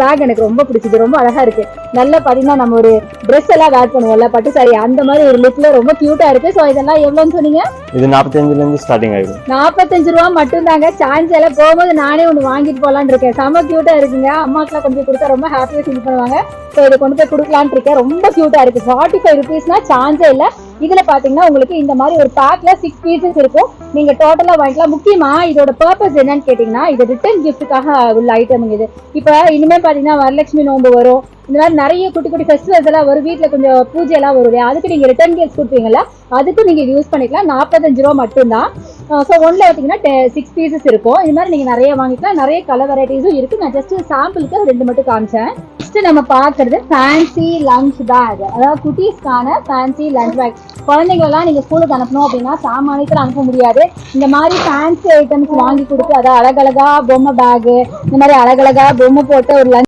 Back எனக்கு ரொம்ப பிடிச்சது, ரொம்ப அழகா இருக்கு. நல்லா பாத்தீங்கன்னா நம்ம ஒரு ட்ரெஸ் எல்லாம் வேர் பண்ணுவோம்ல, பட்டு சாரி அந்த மாதிரி ஒரு லுக்ல ரொம்ப கியூட்டா இருக்கு. சோ இதெல்லாம் எவ்வளவுன்னு சொன்னீங்க? இது 45ல இருந்து ஸ்டார்டிங் ஆயிடும். 45 ரூபா மட்டும் தாங்க. சான்ஸ் எல்லாம் போகும்போது நானே ஒண்ணு வாங்கிட்டு போலான்னு இருக்கேன். செம கியூட்டா இருக்குங்க. அம்மாக்கெல்லாம் கொண்டு போய் கொடுத்தா ரொம்ப ஹாப்பியா ஃபீல் பண்ணுவாங்க. சோ இதை கொண்டு போய் கொடுக்கலான்னு இருக்கேன். ரொம்ப கியூட்டா இருக்கு. 45 ருபீஸ்னா சான்ஸே இல்ல. இதுல பாத்தீங்கன்னா உங்களுக்கு இந்த மாதிரி ஒரு பேக்ல 6 பீசஸ் இருக்கும். நீங்க டோட்டலா வாங்கிக்கலாம். முக்கியமா இதோட பர்பஸ் என்னன்னு கேட்டீங்கன்னா, இது ரிட்டர்ன் கிஃப்ட்டுக்காக உள்ள ஐட்டம் இது. இப்ப இனிமே பாத்தீங்கன்னா வரலட்சுமி நோன்பு வரும், இந்த மாதிரி நிறைய குட்டி குட்டி ஃபெஸ்டிவல்ஸ் எல்லாம் வரும், வீட்டுல கொஞ்சம் பூஜை எல்லாம் வரும் இல்லையா, அதுக்கு நீங்க ரிட்டர்ன் கிஃப்ட் கொடுப்பீங்கல்ல, அதுக்கும் நீங்க யூஸ் பண்ணிக்கலாம். 45 ரூபா மட்டும்தான். ஸோ ஒன்ல பார்த்தீங்கன்னா 6 பீசஸ் இருக்கும். இது மாதிரி நீங்க நிறைய வாங்கிக்கலாம். நிறைய கலர் வெரைட்டிஸும் இருக்கு. நான் ஜஸ்ட் சாம்பிளுக்கு 2 மட்டும் காமிச்சேன். நெக்ஸ்ட் நம்ம பாக்குறது ஃபேன்சி லஞ்ச் பேக், அதாவது குட்டீஸ்க்கான ஃபேன்சி லஞ்ச் பேக். குழந்தைங்களெல்லாம் நீங்க ஸ்கூலுக்கு அனுப்பணும் அப்படின்னா சாமானியத்தில் அனுப்ப முடியாது. இந்த மாதிரி ஃபேன்சி ஐட்டம்ஸ் வாங்கி கொடுத்து, அதாவது அழகழகா பொம்மை பேக், இந்த மாதிரி அழகழகா பொம்மை போட்டு ஒரு லஞ்ச்